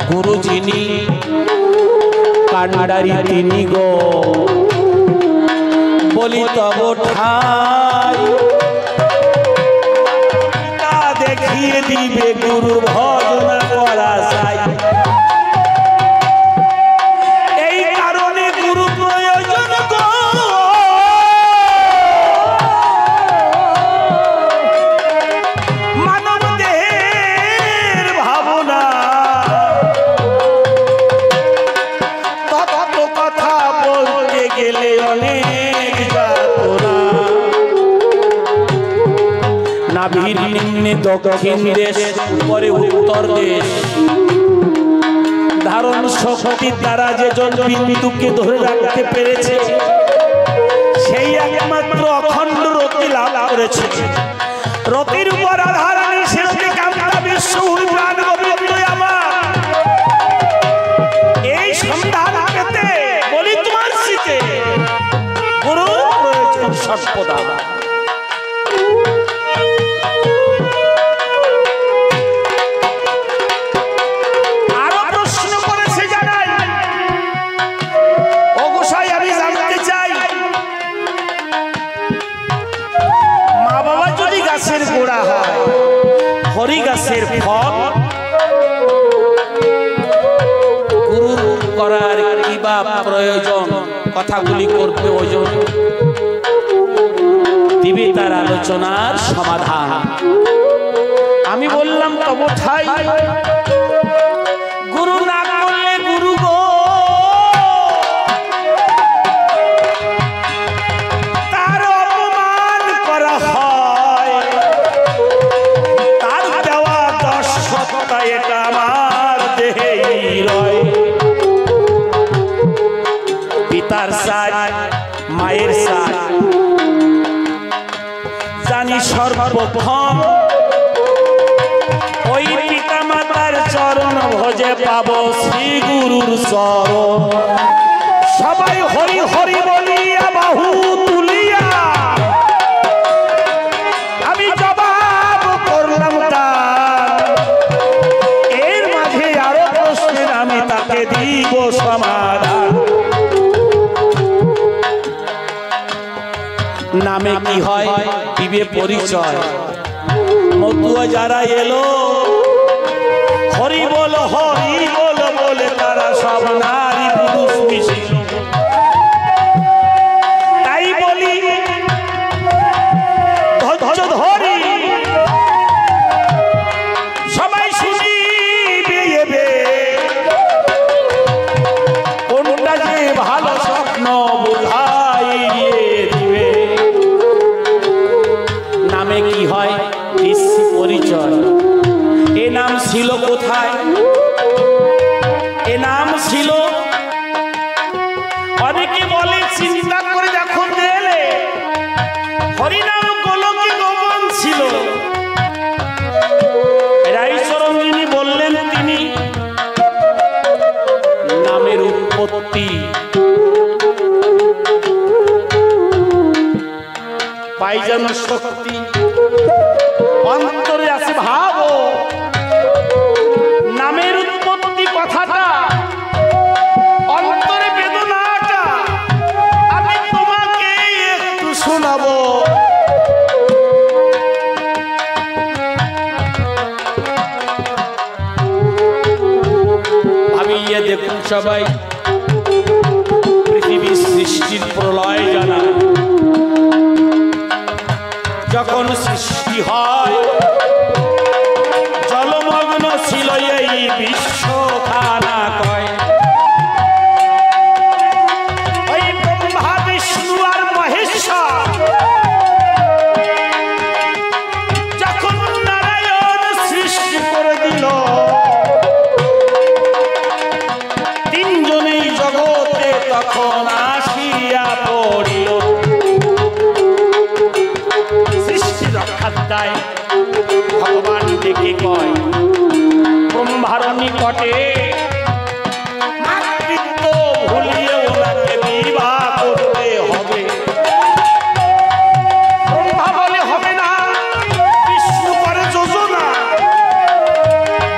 गुरु जिनी कांडारी तिनी गो बोली तब ठाई देखिए दिबे गुरु भजन करा साई এই কারণে গুরু প্রয়োজন গো মানব দেহের ভাবনা তত কথা বলতে গেলে অনেক যাতনা নাভির নিম্নে দক্ষিণ দেশ উপরে উত্তর দেশ ধারণ শক্তি দ্বারা যে জন বিন্দুকে ধরে রাখতে পেরেছে সেই একমাত্র অখণ্ড রতি লাভ করেছে। রতির উপর আধার আনি সৃষ্টি কামনা বিশ্ব প্রাণ গোবিন্দ আমার এই সন্ধান পেতে বলি তোমার শীতে গুরু প্রয়োজন সর্বদা। ফল গুরু করার কি বা প্রয়োজন, কথাগুলি করবে ওজন দিবে তার আলোচনার সমাধান। আমি বললাম তবু ঠাই গুরু না করলে গুরু গো তার অপমান করা হয়, তার দেওয়া 10 সপ্তাহ এটা আমার দেহেই রয়। পিতার সাজ মায়ের সাজ জানি সর্বক্ষণ, ওই পিতা মাতার চরণ ভোজে পাবো শ্রী গুরুর চরণ। সবাই হরি হরি বলিয়া বাহু তুলিয়া আমি জবাব করলাম তার। এর মাঝে আরো প্রশ্নের আমি তাকে দিব সমাধান। নামে কি হয় দিবে পরিচয়, মতুয়া যারা এলো হরি বল বলে তারা সব নারী পুরুষ মিশিল। তাই বলি ধৈর্য ধরি সবাই শুনিবে, কোনটা যে ভালো স্বপ্ন বুঝাইয়ে দিবে। নামে কি হয় পরিচয়, এ নাম ছিল কোথায়? এ নাম ছিল, অনেকে বলে চিন্তা করে যখন এলে হরিনাম গোলকে গমন ছিল। রাইচরণ যিনি বললেন তিনি নামের উৎপত্তি পাইজানো শক্তি অন্তরে আছে ভাব। নামের উৎপত্তি কথাটা অন্তরে বেদনাটা আমি তোমাকে একটু শোনাবো। আমি দেখুন সবাই পৃথিবীর সৃষ্টির প্রলয় জানা, যখন সৃষ্টি হয় জলমগ্ন ছিল এই বিশ্ব খানা কয়। ওই ব্রহ্মা বিষ্ণু আর মহেশ্বর যখন নারায়ণ সৃষ্টি করে দিল, তিনজনেই জগতে তখন আসিয়া পড়িল। ভগবান ডেকে কয় ব্রহ্মার নিকটে মাতৃত্ব ভুলিয়ে ওনাকে বিবাহ করতে হবে। ব্রহ্মা বলে হবে না, বিষ্ণু করে যোজনা।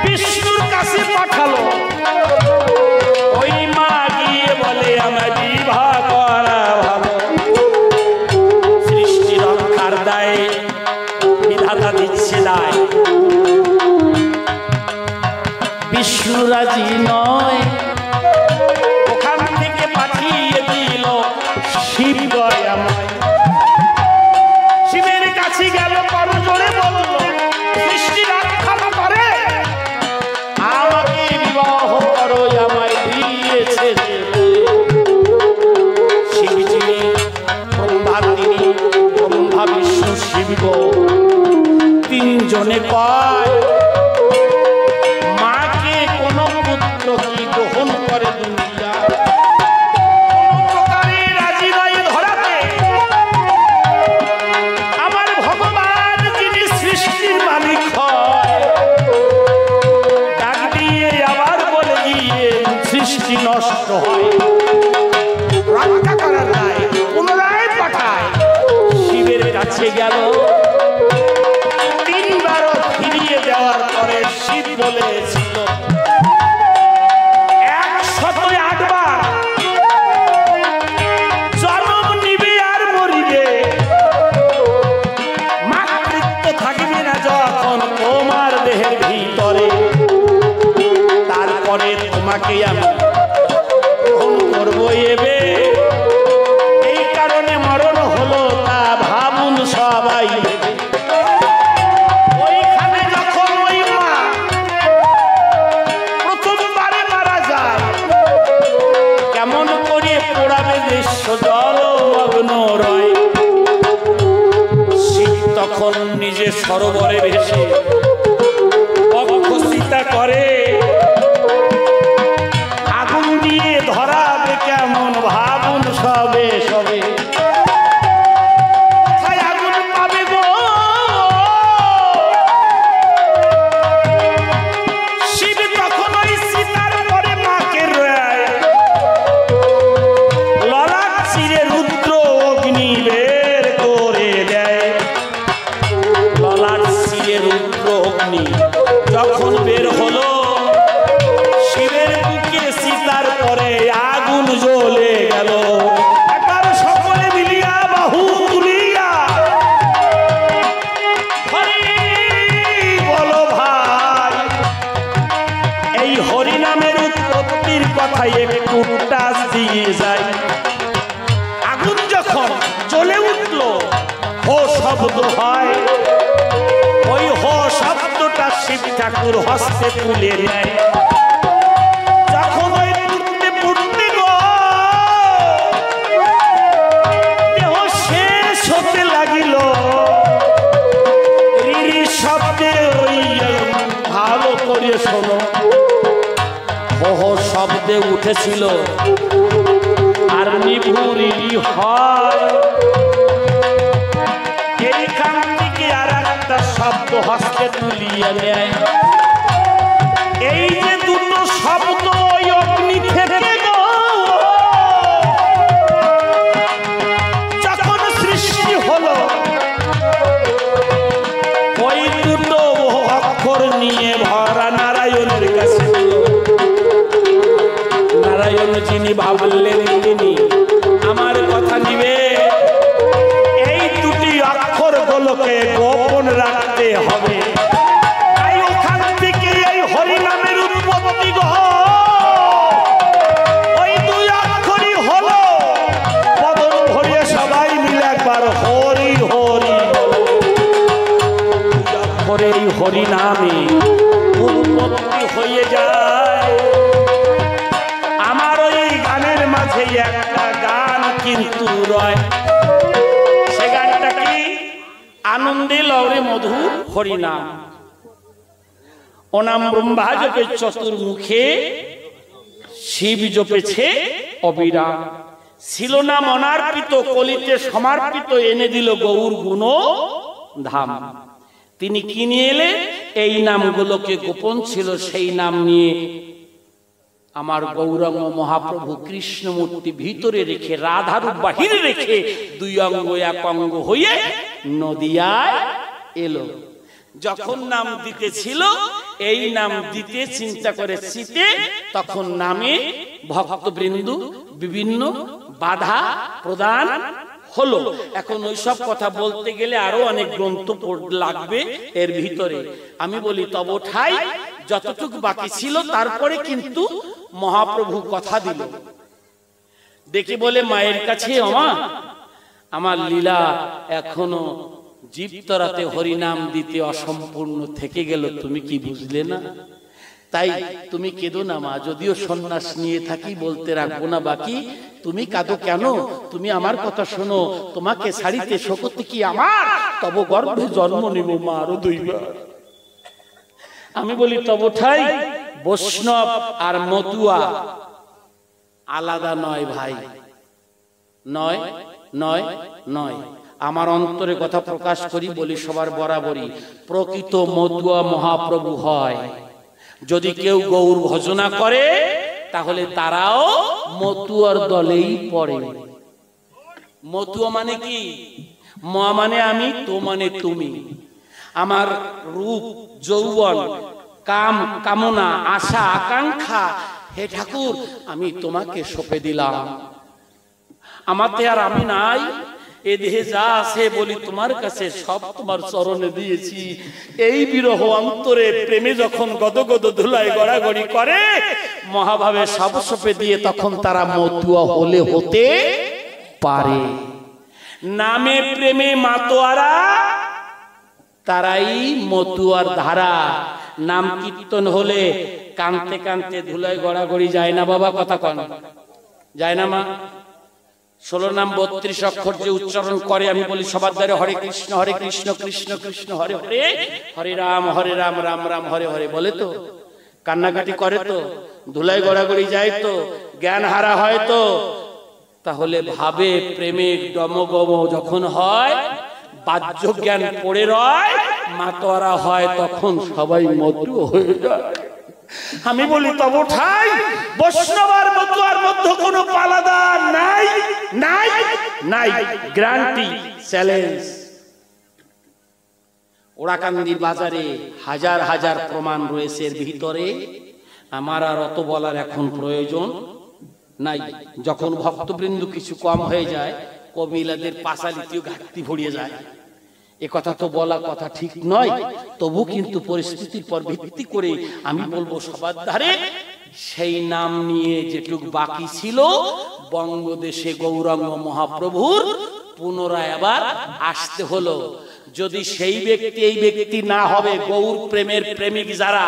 বিষ্ণুর কাছে পাঠালো, ওই মা গিয়ে বলে আমার বিবাহ করা ভালো। সৃষ্টি রক্ষার দায়ে বিধাতা দিচ্ছে দায়, বিষ্ণু রাজি নয়। ওখান থেকে পাঠিয়ে দিল শিব দয়াময়। শিবের কাছে গেল, করো জোরে বলল সৃষ্টি রক্ষা করে আমাকে বিবাহ করো, আমায় দিয়েছে। শিব যিনি ব্রহ্মা, তিনি ব্রহ্মা বিষ্ণু শিব তিনজনে পায়। মাকে কোন পুত্র কি গ্রহণ করে দুনিয়া, রাজি নয় ধরাতে। আমার ভগবান যিনি সৃষ্টির মালিক হয়, ডাক দিয়ে আবার বলে গিয়ে সৃষ্টি নষ্ট হয়, রক্ষা করার দায় পুনরায় পাঠায়। শিবের কাছে গেল, তিনবারও ফিরিয়ে দেওয়ার পরে শিব বলেছিল 108 বার জন্ম নিবে আর মরিবে, মাতৃত্ব থাকিবে না যখন তোমার দেহের ভিতরে। ভিতরে, তারপরে তোমাকে আমি গ্রহণ করবো এবে। এই কারণে মরণ হলো তা ভাবুন সবাই। ওইখানে যখন ওই মা প্রথমবারে মারা যায়, কেমন করে পোড়াবে দৃশ্য জলমগ্ন রয়। শিব তখন নিজে সরোবরে ভেসে বক্ষস্থিতা করে, আগুন দিয়ে ধরাবে কেমন ভাবুন সবে সবে। কোথায় আগুন পাবে গো? শিব তখন ওই সীতার পরে মাকে রয়, ললাট চিরে রুদ্র অগ্নি বের করে দেয়। ললাট চিরে রুদ্র অগ্নি যখন বের হলো, শিবের বুকে সীতার পরে আগুন জ্বলে গেল। একবার সকলে মিলিয়া বাহু তুলিয়া হরি বলো ভাই। এই হরি নামের উৎপত্তির কথাই একটু টাচ দিয়ে যায়। আগুন যখন জ্বলে উঠল, হো শব্দ হয়। ওই হো শব্দটা শিব ঠাকুর হস্তে তুলে নেয়। যখন ওই পুড়তে পুড়তে গো দেহ শেষ হতে লাগিল, রিরি শব্দে ওই ভালো করে শোনো, হো হো শব্দে উঠেছিল আর নিভুরি হয়। এইখান থেকে আর একটা শব্দ হস্তে তুলিয়ে নেয়। এই যে দুটো শব্দ ওই অগ্নি থেকে যখন সৃষ্টি হলো, ওই দুটো অক্ষর নিয়ে ভরা নারায়ণের কাছে। নারায়ণ যিনি ভাবলেন তিনি আমার কথা নিবে, এই দুটি অক্ষর গুলোকে গোপন রাখতে হবে। তাই ওখান থেকে এই হরি নামের উৎপত্তি গো। ওই দুই অক্ষরই হলো, বদন ভরিয়ে সবাই মিলে একবার হরি হরি বলো। দুই অক্ষরে এই হরি নামে উৎপত্তি হয়ে যায়। আমার ওই গানের মাঝে একটা গান কিন্তু রয়। সে গানটা কি? আনন্দে লওরে মধুর হরিনাম, অনাম ব্রহ্মা জপে চতুর্মুখে, শিব জপেছে অবিরাম। ছিল না মনার্পিত, কলিতে সমর্পিত, এনে দিল গৌর গুণ ধাম। তিনি কি নিয়ে এলে? এই নামগুলোকে গোপন ছিল, সেই নাম নিয়ে আমার গৌরাঙ্গ মহাপ্রভু কৃষ্ণমূর্তি ভিতরে রেখে, রাধারূপ বাহিরে রেখে, দুই অঙ্গ এক অঙ্গ হয়ে নদিয়ায় এলো। যখন নাম দিতেছিল, এই নাম দিতে চিন্তা করে শীতে, তখন নামে ভক্তবৃন্দ বিভিন্ন বাধা প্রদান হলো। এখন ওইসব কথা বলতে গেলে আরো অনেক গ্রন্থ লাগবে এর ভিতরে। আমি বলি তব ঠাই যতটুকু বাকি ছিল, তারপরে কিন্তু মহাপ্রভু কথা দিল। দেখে বলে মায়ের কাছে, ওমা আমার লীলা এখনো জীবতরাতে হরিনাম দিতে অসম্পূর্ণ থেকে গেল, তুমি কি বুঝলে না? তাই তুমি কেঁদো না মা, যদিও সন্ন্যাস নিয়ে থাকি বলতে রাখবো না বাকি। তুমি কাঁদো কেন? তুমি আমার কথা শোনো, তোমাকে ছাড়িতে শক্তি কি আমার? তব গর্ভে জন্ম নিব মা আরো দুইবার। আমি বলি তব ঠাই বৈষ্ণব আর মতুয়া আলাদা নয় ভাই, নয় নয় নয়। আমার অন্তরে কথা প্রকাশ করি, বলি সবার বরাবরই, প্রকৃত মতুয়া মহাপ্রভু হয়। যদি কেউ গৌর ভজনা করে তাহলে তারাও মতুয়ার দলেই পড়ে। মতুয়া মানে কি? ম মানে আমি, তো মানে তুমি। আমার রূপ যৌবন কাম কামনা আশা আকাঙ্ক্ষা, হে ঠাকুর আমি তোমাকে সঁপে দিলাম। আমাতে আর আমি নাই, এ দেহে যা আছে বলি তোমার কাছে সব তোমার চরণে দিয়েছি। এই বিরহ অন্তরে প্রেমে যখন গদগদ ধুলায় গড়াগড়ি করে, মহাভাবে সব সপে দিয়ে তখন তারা মতুয়া হলে হতে পারে। নামে প্রেমে মাতোয়ারা, তারাই মতুয়ার ধারা। নাম কীর্তন হলে কানতে কানতে ধুলায় গড়াগড়ি যায় না বাবা, কথা কন যায় না মা? 16 নাম 32 অক্ষর যে উচ্চারণ করে, আমি বলি সবার দ্বারে হরে কৃষ্ণ কৃষ্ণ কৃষ্ণ হরে হরে, হরে রাম রাম রাম হরে হরে বলে তো, কান্নাকাটি করে তো, ধুলায় গড়াগড়ি যায় তো, জ্ঞান হারা হয় তো। তাহলে ভাবে প্রেমের ডমগম যখন হয়, বাহ্য জ্ঞান পড়ে রয়, মাতোয়ারা হয়, তখন সবাই মতু হয়ে যায়। আমি বলি তব ঠাই বৈষ্ণব আর মতুয়ার মধ্যে কোনো পালাদা নাই, নাই, নাই, গ্যারান্টি, চ্যালেঞ্জ। ওরাকান্দির বাজারে হাজার হাজার প্রমাণ রয়েছে এর ভিতরে, আমার আর অত বলার এখন প্রয়োজন নাই। যখন ভক্তবৃন্দ কিছু কম হয়ে যায়, কবিলাদের পাশালিতেও ঘাটতি ভরিয়ে যায়। এ কথা তো বলা কথা ঠিক নয়, তবু কিন্তু পরিস্থিতির পর ভিত্তি করে আমি বলবো সবার ধারে সেই নাম নিয়ে যেটুক বাকি ছিল, বঙ্গদেশে গৌরাঙ্গ মহাপ্রভুর পুনরায় আবার আসতে হলো। যদি সেই ব্যক্তি এই ব্যক্তি না হবে, গৌর প্রেমের প্রেমিক যারা,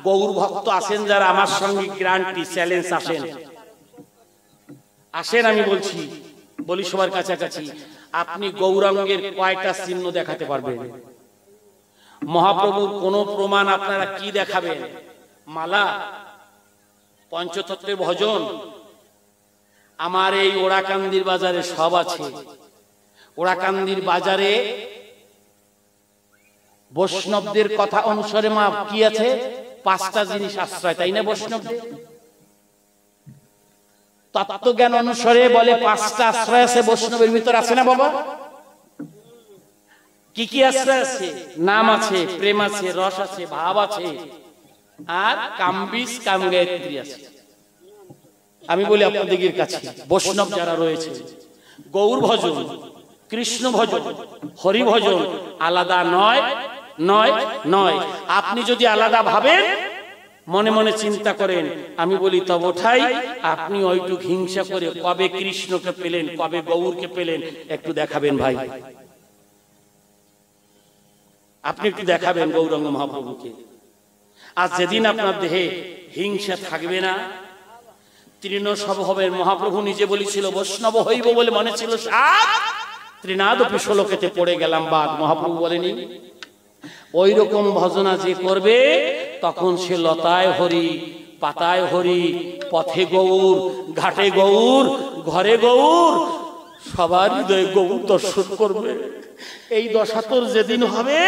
গৌর ভক্ত আছেন যারা, আমার সঙ্গে গ্যারান্টি, চ্যালেঞ্জ আসেন, আসেন, আমি বলছি, বলি সবার কাছাকাছি, আপনি গৌরাঙ্গের কয়টা চিহ্ন দেখাতে পারবেন? মহাপ্রভুর কোন প্রমাণ আপনারা কি দেখাবেন? মালা, পঞ্চতত্ত্বের ভজন, আমার এই ওরাকান্দির বাজারে সব আছে। ওরাকান্দির বাজারে বৈষ্ণবদের কথা অনুসারে মা কি আছে? 5টা জিনিস আশ্রয়, তাই না? বৈষ্ণবদের তত্ত্বজ্ঞান অনুসারে বলে 5টা আশ্রয় আছে বৈষ্ণবের ভিতর, আছে না বাবা? কি কি আশ্রয় আছে? নাম আছে, প্রেম আছে, রস আছে, ভাব আছে, আর কামবিস কামগায়ত্রী আছে। আমি বলি আপনাদের কাছে, বৈষ্ণব যারা রয়েছে, গৌর ভজন, কৃষ্ণ ভজন, হরি ভজন আলাদা নয়, নয়, নয়। আপনি যদি আলাদা ভাবেন, মনে মনে চিন্তা করেন, আমি বলি তব ঠাই আপনি ওইটুক হিংসা করে কবে কৃষ্ণকে পেলেন, কবে গৌরকে পেলেন, একটু দেখাবেন ভাই, আপনি একটু দেখাবেন গৌরাঙ্গ মহাপ্রভুকে। আর যেদিন আপনার দেহে হিংসা থাকবে না, তৃণ স্বভাবের মহাপ্রভু নিজে বলেছিল বৈষ্ণব হইব বলে মনে ছিল সাত, ত্রিনাদপি ষোলকেতে পড়ে গেলাম বাদ, মহাপ্রভু বলেনি? ওই রকম ভজনা যে করবে, তখন সে লতায় হরি, পাতায় হরি, পথে গৌর, ঘাটে গৌর, ঘরে গৌর, সবার হৃদয়ে গৌর দর্শন করবে। এই দশা তোর যেদিন হবে,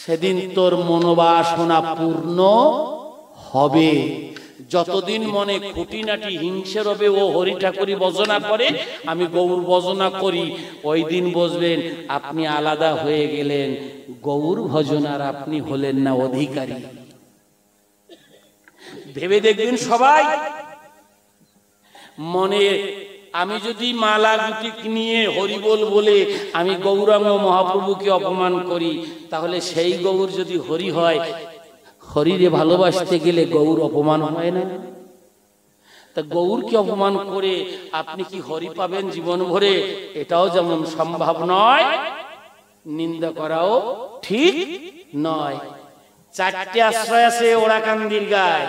সেদিন তোর মনোবাসনা পূর্ণ হবে। যতদিন মনে খুঁটিনাটি হিংসে রবে, ও হরি ঠাকুরি ভজনা করে, আমি গৌর ভজনা করি, ওই দিন বুঝবেন আপনি আলাদা হয়ে গেলেন, গৌর ভজনার আপনি হলেন না অধিকারী। ভেবে দেখবেন সবাই মনে, আমি যদি মালা গুটি নিয়ে হরিবোল বলে আমি গৌরাঙ্গ মহাপ্রভুকে অপমান করি, তাহলে সেই গৌর যদি হরি হয়, হরিরে ভালোবাসতে গেলে গৌর অপমান হয় না? তা গৌরকে অপমান করে আপনি কি হরি পাবেন জীবন ভরে? এটাও যেমন সম্ভব নয়, নিন্দা করাও ঠিক নয়। 4টে আশ্রয় আছে ওরাকান্দির গায়,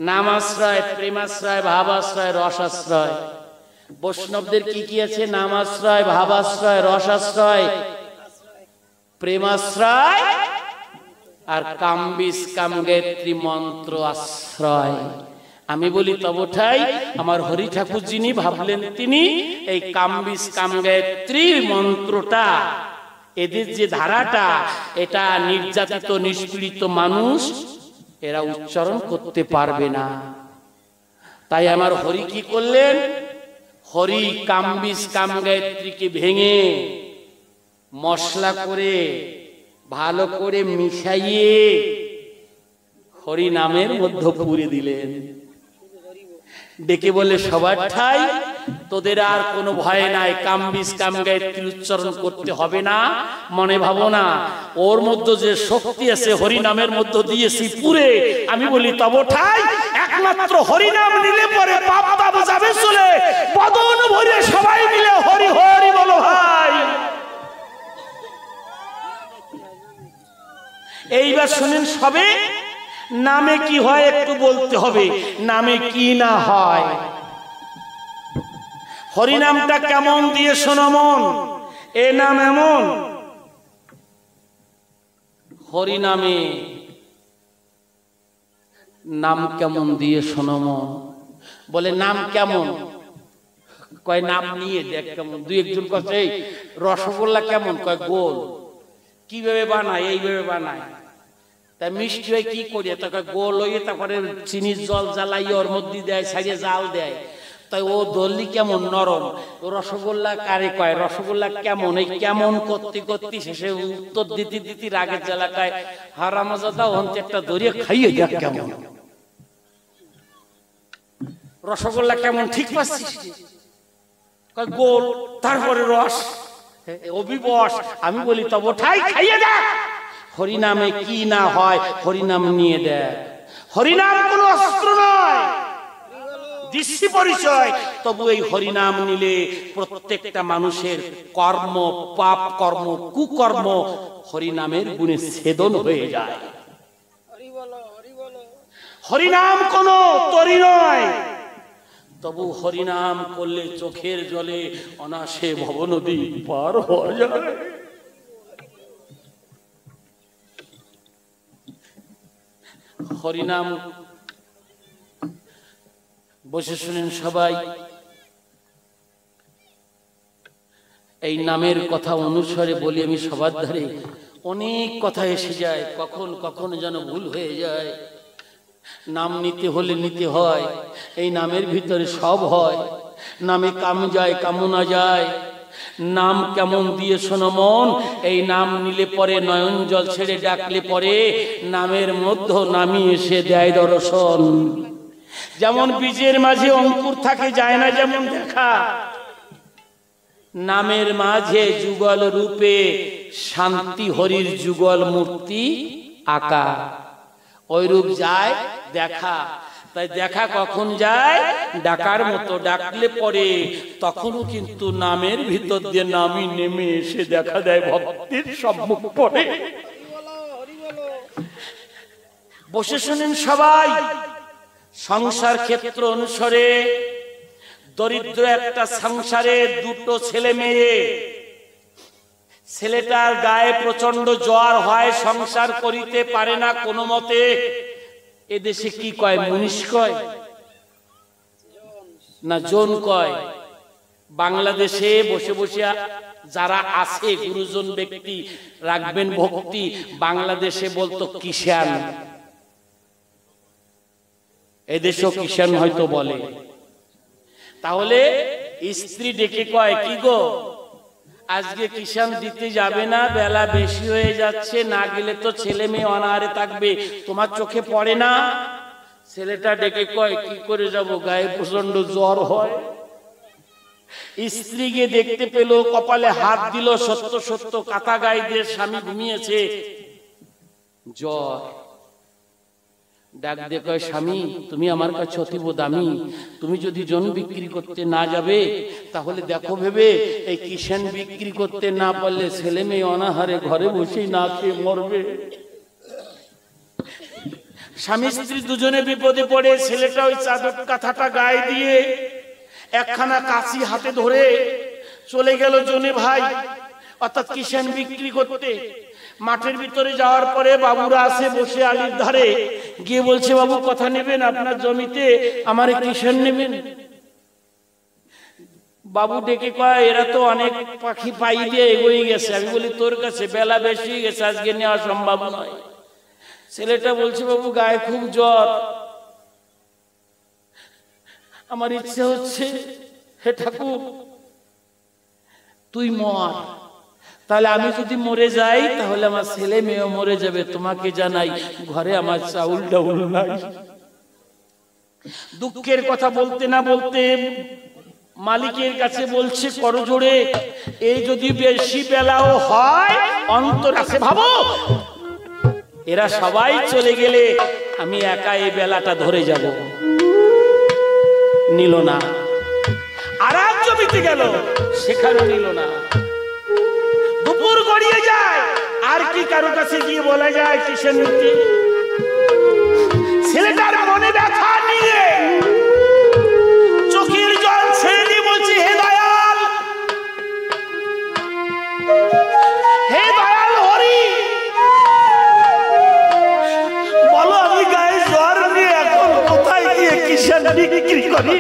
নাম আশ্রয়, প্রেমাশ্রয়, ভাবাশ্রয়, রসাশ্রয়। বৈষ্ণবদের কি কি আছে? নামাশ্রয়, ভাবাশ্রয়, রসাশ্রয়, প্রেমাশ্রয়, আর কামবিস কামগায়ত্রী মন্ত্র আশ্রয়। আমি বলি তব ঠাই আমার হরি ঠাকুর যিনি ভাবলেন, তিনি এই কামবিস কামগায়ত্রী মন্ত্রটা, এদের যে ধারাটা, এটা নির্যাতিত নিষ্পীড়িত মানুষ এরা উচ্চারণ করতে পারবে না। তাই আমার হরি কি করলেন? হরি কামবিস কামগায়ত্রীকে ভেঙে মশলা করে ভালো করে মিশাইয়ে হরি নামের মধ্যে পুরে দিলেন। ডেকে বলে সবার ঠাই তোদের আর কোনো ভয় নাই, কামবিস কাম গায়ত্রী উচ্চারণ করতে হবে না, মনে ভাবো না ওর মধ্যে যে শক্তি আছে হরি নামের মধ্যে দিয়েছি পুরে। আমি বলি তব ঠাই একমাত্র হরি নাম নিলে পরে পাপ তাপ যাবে চলে, বদন ভরে সবাই মিলে হরি হরি বলো ভাই। এইবার শুনেন সবে নামে কি হয় একটু বলতে হবে, নামে কি না হয়। হরিনামটা কেমন দিয়ে শোনো মন, এ নাম এমন। হরিনামে নাম কেমন দিয়ে শোনো মন, বলে নাম কেমন, কয় নাম নিয়ে দেখ কেমন। দুই একজন কাছে রসগোল্লা কেমন, কয় গোল। কিভাবে বানায়, এইভাবে বানায়। তাই মিষ্টি হয় কি করিয়া, তাকে গোল হইয়ে তারপরে চিনির জল জ্বালাইয়ে ওর মধ্যে দেয়, সাইডে জাল দেয়। তাই ও দলি কেমন নরম। রসগোল্লা কারে কয়, রসগোল্লা কেমন, এই কেমন করতে করতে শেষে উত্তর দিতে দিতে রাগের জ্বালাকায় হারামজাদা অন্তে একটা দরিয়া খাইয়ে দেখ কেমন রসগোল্লা কেমন, ঠিক পাচ্ছিস? কয় গোল, তারপরে রস, অভিবস। আমি বলি তব ঠাই খাইয়ে দেখ হরিনামে কি না হয়, হরিনাম নিয়ে দেখ। হরিনাম কোনো অস্ত্র নয়, দৃষ্টি পরিচয়। তবু এই হরিনাম নিলে প্রত্যেকটা মানুষের কর্ম, পাপ কর্ম, কুকর্ম হরিনামের গুণে ছেদন হয়ে যায়। হরিনাম কোনো তরি নয়, তবু হরিনাম করলে চোখের জলে অনাসে ভবনদী পার হওয়া যায়। হরিনাম বসে শুনেন সবাই। এই নামের কথা অনুসারে বলি আমি সবার ধারে অনেক কথা এসে যায়, কখন কখন যেন ভুল হয়ে যায়। নাম নিতে হলে নিতে হয়, এই নামের ভিতরে সব হয়। নামে কাম যায় কামনা যায়। নাম কেমন দিয়ে শোনো মন, এই নাম নিলে পরে নয়ন জল ছেড়ে ডাকলে পরে নামের মধ্যে নামি এসে দেয় দর্শন। যেমন বীজের মাঝে অঙ্কুর থাকে যায় না যেমন দেখা, নামের মাঝে যুগল রূপে শান্তি হরির যুগল মূর্তি আঁকা, ওই রূপ যায় দেখা। তাই দেখা কখন যায়, ডাকার মতো ডাকলে পরে তখনও কিন্তু নামের ভিতর দিয়ে নামই নেমে এসে দেখা দেয় ভক্তের সম্মুখ পড়ে। বসে শুনেন সবাই। সংসার ক্ষেত্র অনুসারে দরিদ্র একটা সংসারে দুটো ছেলে মেয়ে, ছেলেটার গায়ে প্রচন্ড জ্বর হয়, সংসার করিতে পারে না কোনো মতে। এদেশে কি কয়, মুনিশ কয় না জন কয়? বাংলাদেশে বসে বসে যারা আছে গুরুজন ব্যক্তি রাখবেন ভক্তি, বাংলাদেশে বলতো কিষান, এদেশেও কিষান হয়তো বলে। তাহলে স্ত্রী ডেকে কয়, কি গো আজকে কিষান দিতে যাবে না? বেলা বেশি হয়ে যাচ্ছে, না গেলে তো ছেলে মেয়ে অনাহারে থাকবে, তোমার চোখে পড়ে না? ছেলেটা ডেকে কয়, কি করে যাব, গায়ে প্রচন্ড জ্বর হয়। স্ত্রীকে দেখতে পেল, কপালে হাত দিল, সত্য সত্য কাঁথা গায়ে দিয়ে স্বামী ঘুমিয়েছে, জ্বর। ডাক দিয়ে কয়, স্বামী তুমি আমার কাছে অতীব দামি, তুমি যদি জন বিক্রি করতে না যাবে তাহলে দেখো ভেবে এই কিষান বিক্রি করতে না পারলে ছেলে মেয়ে অনাহারে ঘরে বসেই না খেয়ে মরবে। স্বামী স্ত্রী দুজনে বিপদে পড়ে, ছেলেটা ওই চাদর কাঁথাটা গায়ে দিয়ে একখানা কাঁচি হাতে ধরে চলে গেল জনে ভাই, অর্থাৎ কিষান বিক্রি করতে। মাঠের ভিতরে যাওয়ার পরে বাবুরা আসে বসে আলির ধারে, গিয়ে বলছে, বাবু কথা নেবেন? আপনার জমিতে আমার কিষান নেবেন? বাবু ডেকে কয়, এরা তো অনেক পাখি পাই দিয়ে এগোই গেছে। আমি বলি, তোর কাছে বেলা বেশি গেছে, আজকে নেওয়া সম্ভব নয়। ছেলেটা বলছে, বাবু গায়ে খুব জ্বর, আমার ইচ্ছে হচ্ছে হে ঠাকুর তুই মর, তাহলে আমি যদি মরে যাই তাহলে আমার ছেলে মেয়েও মরে যাবে। তোমাকে জানাই ঘরে আমার চাউল ডাউল নাই। দুঃখের কথা বলতে না বলতে মালিকের কাছে বলছে করজোড়ে, এই যদি বেশি বেলাও হয় অন্তর আছে ভাবো, এরা সবাই চলে গেলে আমি একা এই বেলাটা ধরে যাব। নিল না। আর এক জমিতে গেল, সেখানেও নিল না। দুপুর গড়িয়ে যায়, আর কি কারো কাছে গিয়ে বলা যায় কিসের নিতে? ছেলেটার মনে ব্যথা নিয়ে চোখের জল ছেড়ে দিয়ে বলছে, হে দয়াল, হে দয়াল হরি, বলো আমি গায়ে জ্বর নিয়ে এখন কোথায় গিয়ে কিষান বিক্রি করি?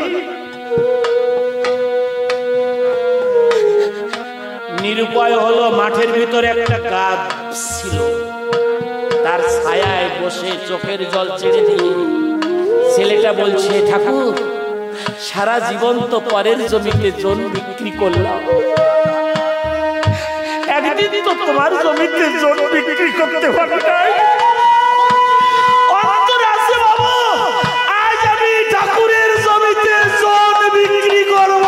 নিরুপায় হলো। মাঠের ভিতরে একটা গাছ ছিল, তার ছায়ায় বসে চোখের জল ছেড়ে দিয়ে ছেলেটা বলছে, ঠাকুর সারা জীবন তো পরের জমিতে জন বিক্রি করলাম, একদিন তো তোমার জমিতে জন বিক্রি করতে পারবে না। অন্তর আছে বাবু, আজ আমি ঠাকুরের জমিতে জন বিক্রি করব।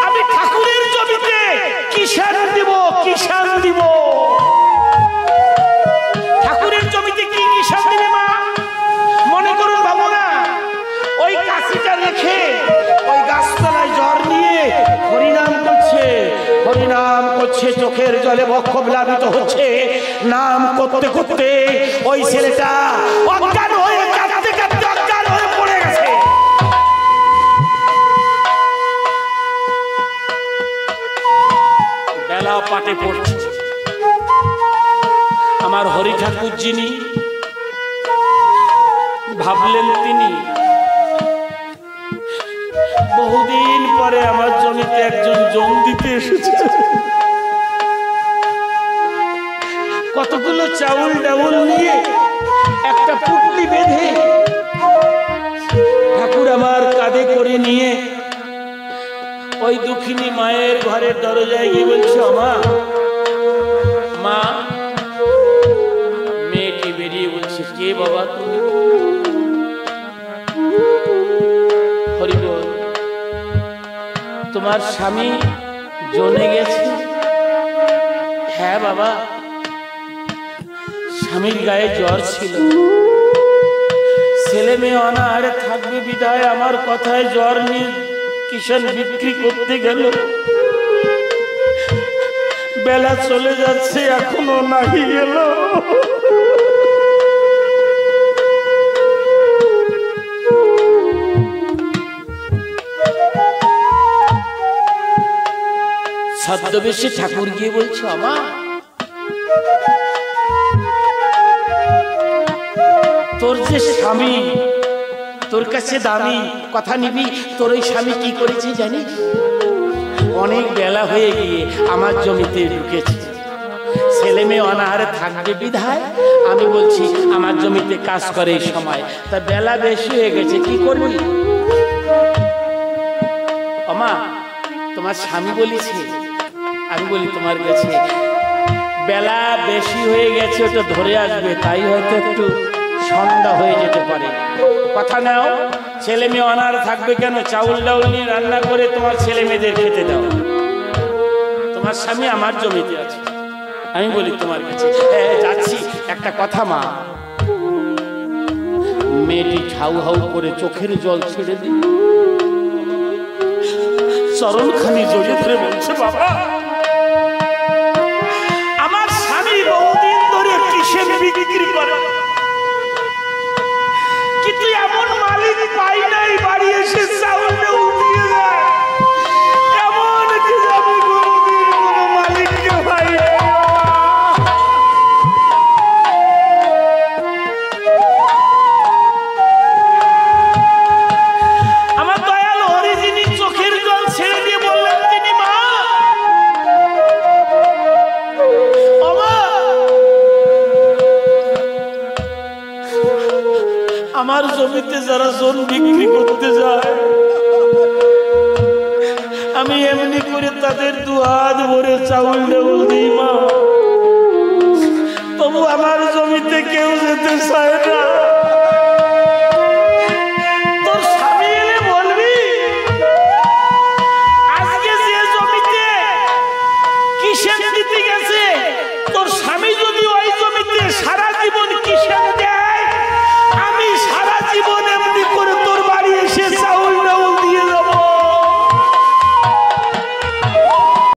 আমি ঠাকুরের জমিতে কিষান দিব, কিষান দিব। ঠাকুরের জমিতে কি কিষান দিবে মা? মনে করুন বাবু না, ওই কাশিটা রেখে ওই গাছতলায় জ্বর নিয়ে হরিনাম করছে, হরিনাম করছে, চোখের জলে বক্ষ প্লাবিত হচ্ছে। নাম করতে করতে ওই ছেলেটা অজ্ঞান হয়ে কাঁদতে কাঁদতে অজ্ঞান হয়ে পড়ে গেছে। বেলা পাটে পড়ছে। আমার হরি ঠাকুর যিনি ভাবলেন, তিনি বহুদিন পরে আমার জমিতে একজন জন দিতে এসেছে। কতগুলো চাউল ডাউল নিয়ে একটা পুটলি বেঁধে ঠাকুর আমার কাঁধে করে নিয়ে ওই দুঃখিনী মায়ের ঘরের দরজায় গিয়ে বলছে, মা, মা। মেয়েটি বেরিয়ে বলছে, কে বাবা তুমি? হরি বল, তোমার স্বামী জনে গেছে? হ্যাঁ বাবা, স্বামীর গায়ে জ্বর ছিল, ছেলে মেয়ে অনাহারে থাকবে বিদায় আমার কথায় জ্বর নিয়ে কিষান বিক্রি করতে গেল। বেলা চলে যাচ্ছে, এখনো নাহি গেল। ছদ্মবেশে ঠাকুর গিয়ে বলছো, আমা তোর যে স্বামী তোর কাছে দামি, কথা নিবি? তোর ওই স্বামী কি করেছে জানিস? অনেক বেলা হয়ে গিয়ে আমার জমিতে ঢুকেছে, ছেলে মেয়ে অনাহারে থাকবে বিধায় আমি বলছি আমার জমিতে কাজ করে এই সময়, তা বেলা বেশি হয়ে গেছে, কি করবি? আমা তোমার স্বামী বলেছে? আমি বলি তোমার কাছে বেলা বেশি হয়ে গেছে, ওটা ধরে আসবে, তাই হয়তো একটু সন্ধ্যা হয়ে যেতে পারে। কথা নাও, ছেলে মেয়ে অনাহারে থাকবে কেন? চাউল ডাউল নিয়ে রান্না করে তোমার ছেলে মেয়েদের খেতে দাও। তোমার স্বামী আমার জমিতে আছে। আমি বলি তোমার কাছে যাচ্ছি, একটা কথা মা। মেয়েটি ঠাউ হাউ করে চোখের জল ছেড়ে দিল, চরণখানি জড়িয়ে ধরে বলছে, বাবা আমার স্বামী বহুদিন ধরে কিসের বিক্রি করে, কিন্তু এমন মালিক পাই নাই বাড়ি এসে চাউল উঠিয়ে যায়, এমন কি আমি কোনদিন কোনো মালিককে পাই না। আমার দয়াল হরি যিনি চোখের জল ছেড়ে দিয়ে বললেন, তিনি মা, আমার জমিতে যারা জন বিক্রি করতে যায় আমি এমনি করে তাদের দু হাত ভরে চাউল ডাউল দিই মা, তবু আমার জমিতে কেউ যেতে চায় না। তোর স্বামী এলে বলবি আজকে যে জমিতে কিসের দিতে গেছে